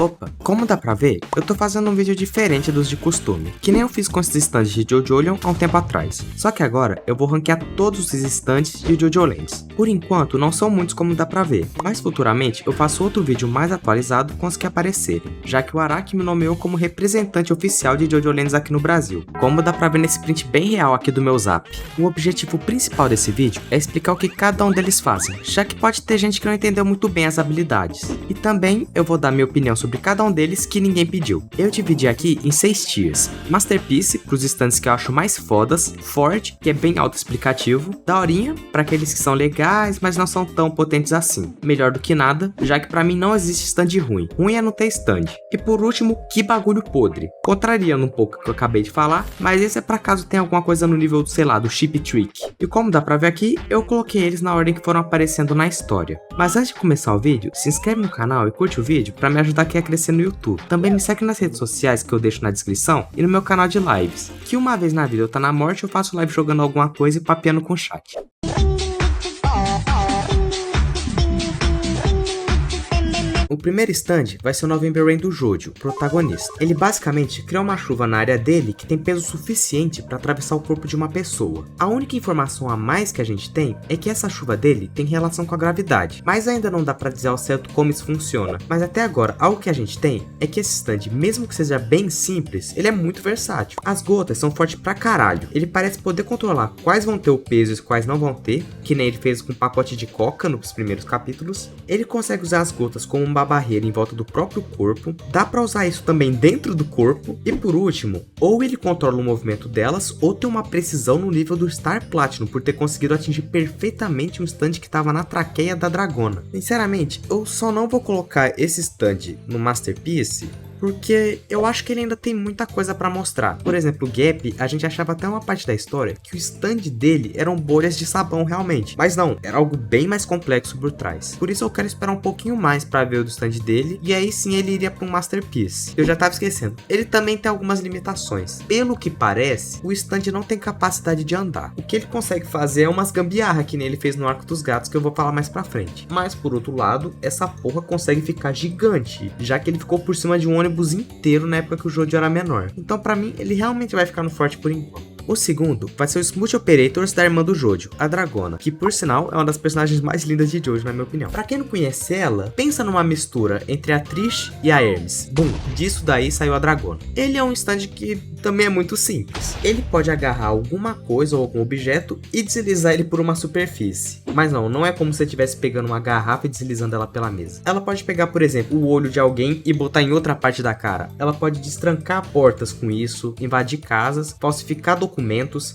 Opa, como dá pra ver, eu tô fazendo um vídeo diferente dos de costume, que nem eu fiz com esses stands de JoJolion há um tempo atrás. Só que agora eu vou ranquear todos os stands de JoJolands. Por enquanto não são muitos como dá pra ver, mas futuramente eu faço outro vídeo mais atualizado com os que aparecerem, já que o Araki me nomeou como representante oficial de JoJolands aqui no Brasil, como dá pra ver nesse print bem real aqui do meu zap. O objetivo principal desse vídeo é explicar o que cada um deles fazem, já que pode ter gente que não entendeu muito bem as habilidades. E também eu vou dar minha opinião sobre cada um deles que ninguém pediu. Eu dividi aqui em 6 tiers. Masterpiece, pros stands que eu acho mais fodas, Forte, que é bem autoexplicativo, Daorinha, pra aqueles que são legais, mas não são tão potentes assim, Melhor do que nada, já que pra mim não existe stand ruim. Ruim é não ter stand. E por último, Que Bagulho Podre. Contrariando um pouco o que eu acabei de falar, mas esse é pra caso tenha alguma coisa no nível, sei lá, do Chip Trick. E como dá pra ver aqui, eu coloquei eles na ordem que foram aparecendo na história. Mas antes de começar o vídeo, se inscreve no canal e curte o vídeo pra me ajudar aqui a crescer no YouTube. Também me segue nas redes sociais que eu deixo na descrição e no meu canal de lives, que uma vez na vida eu tá na morte eu faço live jogando alguma coisa e papeando com o chat. O primeiro stand vai ser o November Rain do Jojo, protagonista. Ele basicamente cria uma chuva na área dele que tem peso suficiente para atravessar o corpo de uma pessoa. A única informação a mais que a gente tem é que essa chuva dele tem relação com a gravidade, mas ainda não dá para dizer ao certo como isso funciona. Mas até agora, algo que a gente tem é que esse stand, mesmo que seja bem simples, ele é muito versátil. As gotas são fortes pra caralho. Ele parece poder controlar quais vão ter o peso e quais não vão ter, que nem ele fez com o pacote de coca nos primeiros capítulos. Ele consegue usar as gotas como uma barreira em volta do próprio corpo, dá pra usar isso também dentro do corpo, e por último, ou ele controla o movimento delas, ou tem uma precisão no nível do Star Platinum por ter conseguido atingir perfeitamente um stand que estava na traqueia da dragona. Sinceramente, eu só não vou colocar esse stand no Masterpiece, porque eu acho que ele ainda tem muita coisa pra mostrar. Por exemplo, o Gap, a gente achava até uma parte da história que o stand dele eram bolhas de sabão realmente. Mas não, era algo bem mais complexo por trás. Por isso eu quero esperar um pouquinho mais pra ver o do stand dele, e aí sim ele iria pra um Masterpiece. Eu já tava esquecendo. Ele também tem algumas limitações. Pelo que parece, o stand não tem capacidade de andar. O que ele consegue fazer é umas gambiarra que nem ele fez no Arco dos Gatos, que eu vou falar mais pra frente. Mas por outro lado, essa porra consegue ficar gigante, já que ele ficou por cima de um ônibus inteiro na época que o Jojo era menor. Então pra mim ele realmente vai ficar no forte por enquanto. O segundo vai ser o Smooth Operators da irmã do Jojo, a Dragona, que por sinal é uma das personagens mais lindas de Jojo na minha opinião. Pra quem não conhece ela, pensa numa mistura entre a Trish e a Hermes. Bum, disso daí saiu a Dragona. Ele é um stand que também é muito simples. Ele pode agarrar alguma coisa ou algum objeto e deslizar ele por uma superfície. Mas não é como se você estivesse pegando uma garrafa e deslizando ela pela mesa. Ela pode pegar, por exemplo, o olho de alguém e botar em outra parte da cara. Ela pode destrancar portas com isso, invadir casas, falsificar documentos,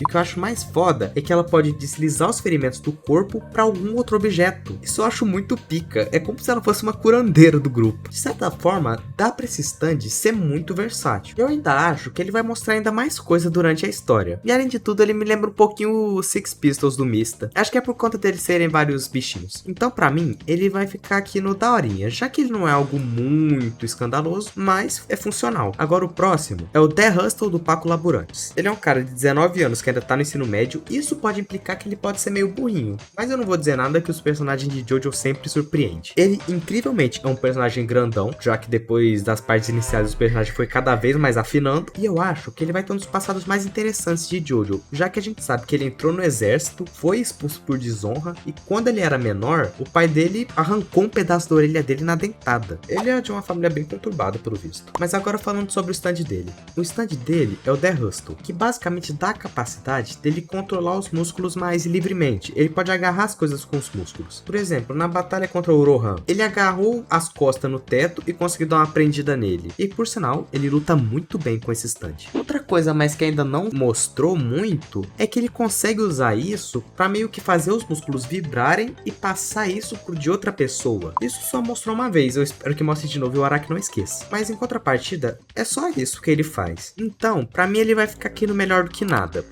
e o que eu acho mais foda é que ela pode deslizar os ferimentos do corpo para algum outro objeto. Isso eu acho muito pica, é como se ela fosse uma curandeira do grupo. De certa forma, dá pra esse stand ser muito versátil. Eu ainda acho que ele vai mostrar ainda mais coisa durante a história. E além de tudo, ele me lembra um pouquinho o Six Pistols do Mista. Acho que é por conta deles serem vários bichinhos. Então pra mim, ele vai ficar aqui no daorinha, já que ele não é algo muito escandaloso, mas é funcional. Agora o próximo é o The Hustle do Paco Laburantes. Ele é um cara de 19 anos que ainda tá no ensino médio, e isso pode implicar que ele pode ser meio burrinho. Mas eu não vou dizer nada, que os personagens de Jojo sempre surpreendem. Ele, incrivelmente, é um personagem grandão, já que depois das partes iniciais o personagem foi cada vez mais afinando, e eu acho que ele vai ter um dos passados mais interessantes de Jojo, já que a gente sabe que ele entrou no exército, foi expulso por desonra, e quando ele era menor, o pai dele arrancou um pedaço da orelha dele na dentada. Ele é de uma família bem conturbada, pelo visto. Mas agora falando sobre o stand dele. O stand dele é o The Hustle, que basicamente dá a capacidade dele controlar os músculos mais livremente. Ele pode agarrar as coisas com os músculos. Por exemplo, na batalha contra o Rohan, ele agarrou as costas no teto e conseguiu dar uma prendida nele. E por sinal, ele luta muito bem com esse stand. Outra coisa mais que ainda não mostrou muito é que ele consegue usar isso para meio que fazer os músculos vibrarem e passar isso pro de outra pessoa. Isso só mostrou uma vez, eu espero que mostre de novo e o Araki não esqueça. Mas em contrapartida, é só isso que ele faz. Então, pra mim ele vai ficar aqui no melhor do que nada.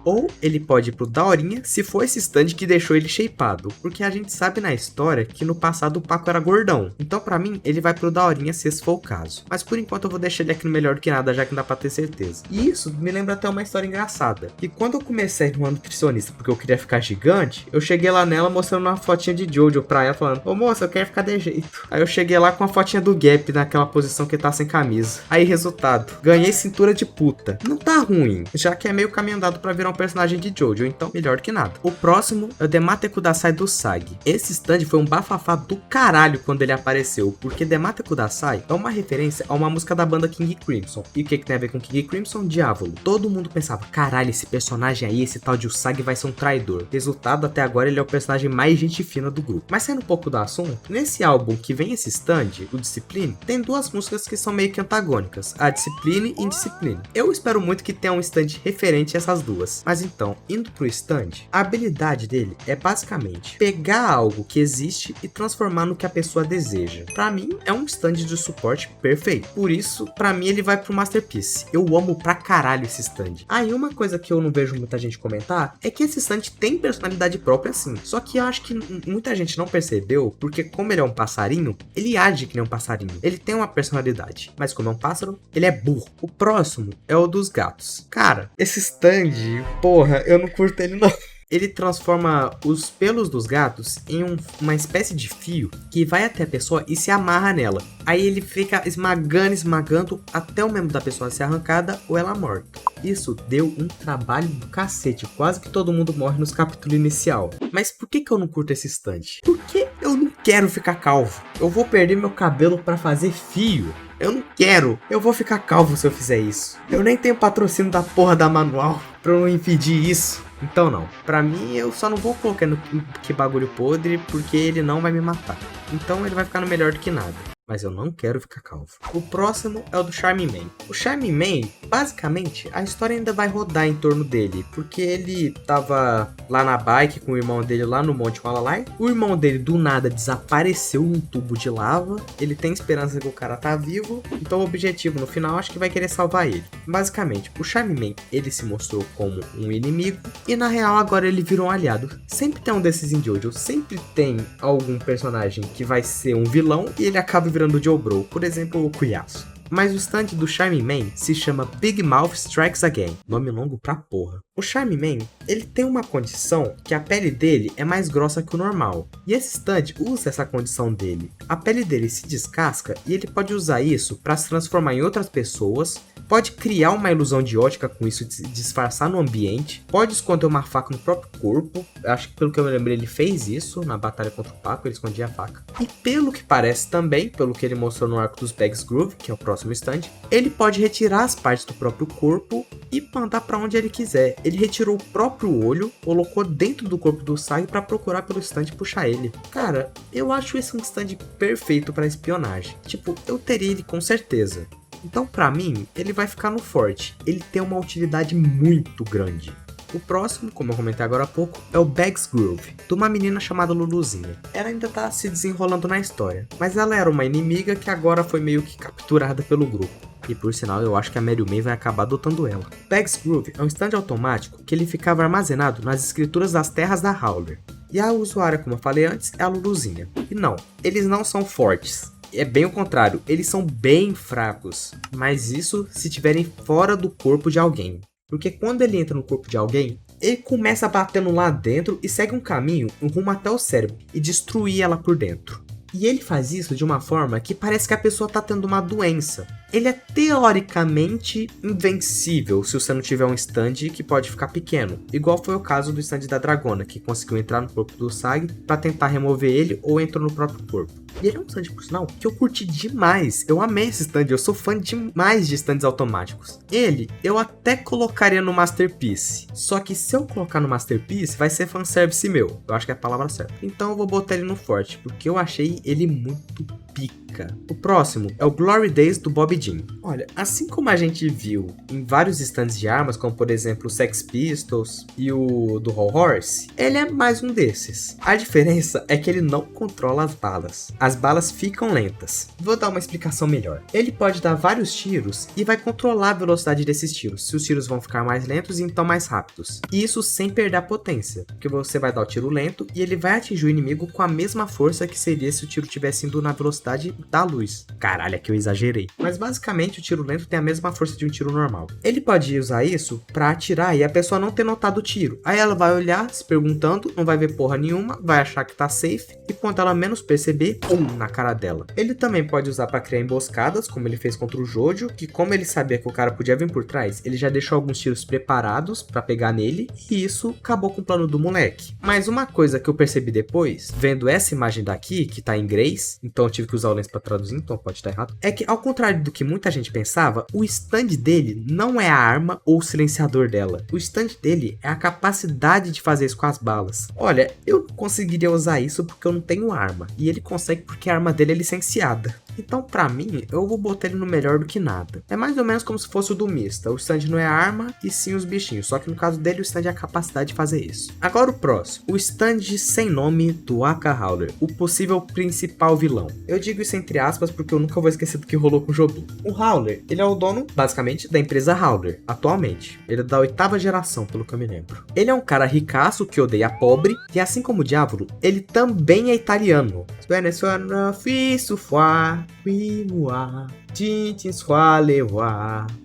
Ou ele pode ir pro Daorinha, se for esse stand que deixou ele shapeado. Porque a gente sabe na história que no passado o Paco era gordão. Então pra mim, ele vai pro Daorinha se esse for o caso. Mas por enquanto eu vou deixar ele aqui no Melhor do que Nada, já que não dá pra ter certeza. E isso me lembra até uma história engraçada. Que quando eu comecei numa nutricionista, porque eu queria ficar gigante, eu cheguei lá nela mostrando uma fotinha de Jojo pra ela, falando: ô moça, eu quero ficar de jeito. Aí eu cheguei lá com a fotinha do Gap naquela posição que tá sem camisa. Aí resultado, ganhei cintura de puta. Não tá ruim, já que é meio caminho andado pra virar um personagem de Jojo, então melhor que nada. O próximo é o Demate Kudasai do Sag. Esse stand foi um bafafá do caralho quando ele apareceu, porque Demate Kudasai é uma referência a uma música da banda King Crimson. E o que tem a ver com King Crimson? Diávolo. Todo mundo pensava: caralho, esse personagem aí, esse tal de Usagi vai ser um traidor. Resultado, até agora ele é o personagem mais gente fina do grupo. Mas saindo um pouco do assunto, nesse álbum que vem esse stand, o Discipline, tem duas músicas que são meio que antagônicas, a Discipline e Indiscipline. Eu espero muito que tenha um stand referente a essas duas. Mas então, indo pro stand, a habilidade dele é basicamente pegar algo que existe e transformar no que a pessoa deseja. Pra mim, é um stand de suporte perfeito. Por isso, pra mim, ele vai pro Masterpiece. Eu amo pra caralho esse stand. E uma coisa que eu não vejo muita gente comentar é que esse stand tem personalidade própria sim. Só que eu acho que muita gente não percebeu, porque como ele é um passarinho, ele age que nem um passarinho. Ele tem uma personalidade, mas como é um pássaro, ele é burro. O próximo é o dos gatos. Cara, esse stand, porra, eu não curto ele não. Ele transforma os pelos dos gatos em uma espécie de fio que vai até a pessoa e se amarra nela. Aí ele fica esmagando até o membro da pessoa ser arrancada ou ela morta. Isso deu um trabalho do cacete, quase que todo mundo morre nos capítulos inicial. Mas por que eu não curto esse stand? Porque eu não quero ficar calvo. Eu vou perder meu cabelo pra fazer fio. Eu não quero. Eu vou ficar calvo se eu fizer isso. Eu nem tenho patrocínio da porra da Manual pra eu não impedir isso. Então não. Pra mim, eu só não vou colocar no que bagulho podre, porque ele não vai me matar. Então ele vai ficar no Melhor do que Nada. Mas eu não quero ficar calvo. O próximo é o do Charming Man. O Charming Man, basicamente, a história ainda vai rodar em torno dele. Porque ele tava lá na bike com o irmão dele lá no Monte Walalai. O irmão dele, do nada, desapareceu num tubo de lava. Ele tem esperança que o cara tá vivo. Então o objetivo, no final, acho que vai querer salvar ele. Basicamente, o Charming Man, ele se mostrou como um inimigo. E na real, agora ele virou um aliado. Sempre tem um desses em Jojo. Sempre tem algum personagem que vai ser um vilão e ele acaba virando o Joe Bro, por exemplo, o Kuyasu. Mas o stand do Charming Man se chama Big Mouth Strikes Again, nome longo pra porra. O Charming Man, ele tem uma condição que a pele dele é mais grossa que o normal, e esse stand usa essa condição dele. A pele dele se descasca e ele pode usar isso para se transformar em outras pessoas, pode criar uma ilusão de ótica com isso, disfarçar no ambiente, pode esconder uma faca no próprio corpo. Acho que pelo que eu me lembro ele fez isso na batalha contra o Paco, ele escondia a faca. E pelo que parece também, pelo que ele mostrou no arco dos Bags Groove, que é o próximo stand, ele pode retirar as partes do próprio corpo e mandar pra onde ele quiser. Ele retirou o próprio olho, colocou dentro do corpo do Sag pra procurar pelo stand e puxar ele. Cara, eu acho esse um stand perfeito pra espionagem. Tipo, eu teria ele com certeza. Então, pra mim, ele vai ficar no forte. Ele tem uma utilidade muito grande. O próximo, como eu comentei agora há pouco, é o Bags Groove, de uma menina chamada Luluzinha. Ela ainda tá se desenrolando na história, mas ela era uma inimiga que agora foi meio que capturada pelo grupo. E por sinal, eu acho que a Meryl May vai acabar adotando ela. Bags Groove é um stand automático que ele ficava armazenado nas escrituras das terras da Howler. E a usuária, como eu falei antes, é a Luluzinha. E não, eles não são fortes. É bem o contrário, eles são bem fracos. Mas isso se estiverem fora do corpo de alguém. Porque quando ele entra no corpo de alguém, ele começa batendo lá dentro e segue um caminho, um rumo até o cérebro e destruir ela por dentro. E ele faz isso de uma forma que parece que a pessoa tá tendo uma doença. Ele é teoricamente invencível se você não tiver um stand que pode ficar pequeno. Igual foi o caso do stand da Dragona, que conseguiu entrar no corpo do Sag pra tentar remover ele ou entrou no próprio corpo. E ele é um stand, por sinal, que eu curti demais. Eu amei esse stand, eu sou fã demais de stands automáticos. Ele, eu até colocaria no Masterpiece. Só que se eu colocar no Masterpiece, vai ser fanservice meu. Eu acho que é a palavra certa. Então eu vou botar ele no forte, porque eu achei ele muito pica. pica. O próximo é o Glory Days do Bobby Jean. Olha, assim como a gente viu em vários stands de armas, como por exemplo o Sex Pistols e o do Hall Horse, ele é mais um desses. A diferença é que ele não controla as balas. As balas ficam lentas. Vou dar uma explicação melhor. Ele pode dar vários tiros e vai controlar a velocidade desses tiros. Se os tiros vão ficar mais lentos e então mais rápidos. E isso sem perder a potência, porque você vai dar o tiro lento e ele vai atingir o inimigo com a mesma força que seria se o tiro tivesse indo na velocidade da luz. Caralho, é que eu exagerei. Mas basicamente o tiro lento tem a mesma força de um tiro normal. Ele pode usar isso pra atirar e a pessoa não ter notado o tiro. Aí ela vai olhar se perguntando, não vai ver porra nenhuma, vai achar que tá safe e quando ela menos perceber, pum, na cara dela. Ele também pode usar pra criar emboscadas, como ele fez contra o Jojo, que como ele sabia que o cara podia vir por trás, ele já deixou alguns tiros preparados pra pegar nele e isso acabou com o plano do moleque. Mas uma coisa que eu percebi depois, vendo essa imagem daqui, que tá em inglês, então eu tive que usar o lens pra traduzir, então pode estar errado, é que ao contrário do que muita gente pensava, o stand dele não é a arma ou o silenciador dela. O stand dele é a capacidade de fazer isso com as balas. Olha, eu não conseguiria usar isso porque eu não tenho arma, e ele consegue porque a arma dele é licenciada. Então, pra mim, eu vou botar ele no melhor do que nada. É mais ou menos como se fosse o do Mista. O stand não é a arma, e sim os bichinhos. Só que no caso dele, o stand é a capacidade de fazer isso. Agora o próximo. O stand sem nome do Aka Howler. O possível principal vilão. Eu digo isso entre aspas porque eu nunca vou esquecer do que rolou com o Jobim. O Howler, ele é o dono, basicamente, da empresa Howler, atualmente. Ele é da 8ª geração, pelo que eu me lembro. Ele é um cara ricaço que odeia pobre, e assim como o Diavolo, ele também é italiano.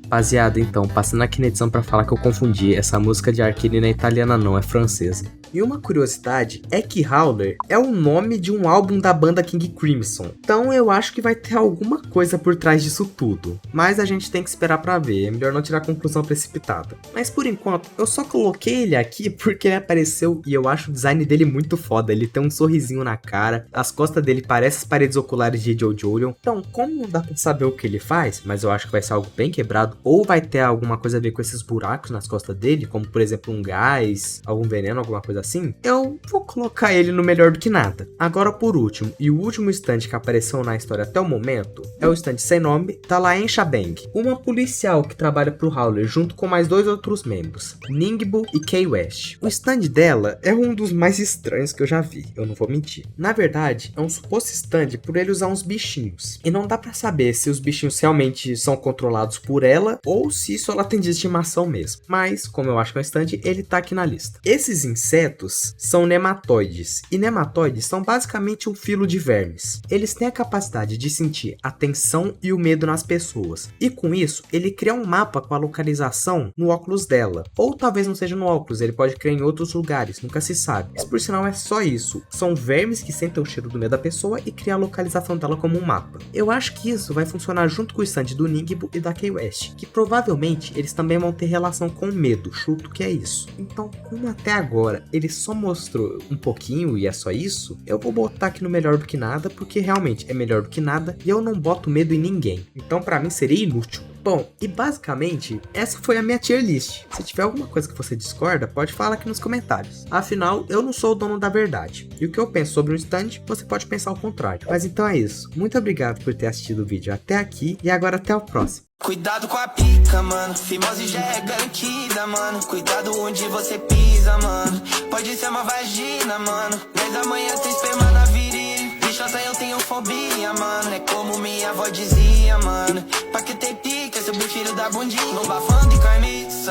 Rapaziada, então, passando aqui na edição pra falar que eu confundi. Essa música de Arcane não é italiana não, é francesa. E uma curiosidade é que Howler é o nome de um álbum da banda King Crimson. Então eu acho que vai ter alguma coisa por trás disso tudo. Mas a gente tem que esperar pra ver, é melhor não tirar conclusão precipitada. Mas por enquanto, eu só coloquei ele aqui porque ele apareceu e eu acho o design dele muito foda. Ele tem um sorrisinho na cara, as costas dele parecem as paredes oculares de Jojo. Então, como não dá pra saber o que ele faz, mas eu acho que vai ser algo bem quebrado, ou vai ter alguma coisa a ver com esses buracos nas costas dele, como por exemplo um gás, algum veneno, alguma coisa assim, eu vou colocar ele no melhor do que nada. Agora por último, e o último stand que apareceu na história até o momento, é o stand sem nome da Laen Shabeng, uma policial que trabalha pro Howler junto com mais 2 outros membros, Ningbo e Kay West. O stand dela é um dos mais estranhos que eu já vi, eu não vou mentir. Na verdade, é um suposto stand por ele usar uns bichinhos, e não dá pra saber se os bichinhos realmente são controlados por ela, ou se isso ela tem de estimação mesmo. Mas, como eu acho que é um stand, ele tá aqui na lista. Esses insetos são nematóides, e nematóides são basicamente um filo de vermes. Eles têm a capacidade de sentir a tensão e o medo nas pessoas, e com isso, ele cria um mapa com a localização no óculos dela. Ou talvez não seja no óculos, ele pode criar em outros lugares, nunca se sabe. Mas por sinal é só isso, são vermes que sentem o cheiro do medo da pessoa e criam a localização dela como um mapa. Eu acho que isso vai funcionar junto com o stand do Ningbo e da Kay West, que provavelmente eles também vão ter relação com o medo, chuto que é isso. Então, como até agora ele só mostrou um pouquinho e é só isso, eu vou botar aqui no melhor do que nada, porque realmente é melhor do que nada e eu não boto medo em ninguém. Então pra mim seria inútil. Bom, e basicamente, essa foi a minha tier list. Se tiver alguma coisa que você discorda, pode falar aqui nos comentários. Afinal, eu não sou o dono da verdade. E o que eu penso sobre um stand, você pode pensar o contrário. Mas então é isso. Muito obrigado por ter assistido o vídeo até aqui e agora até o próximo. Cuidado com a pica, mano. Fimose já é garantida, mano. Cuidado onde você pisa, mano. Pode ser uma vagina, mano. 10 da manhã tem esperma na virilha. Bichosa eu tenho fobia, mano. É como minha avó dizia, mano. Pra que ter pica, seu filho da bundinha. No bafão de carniça.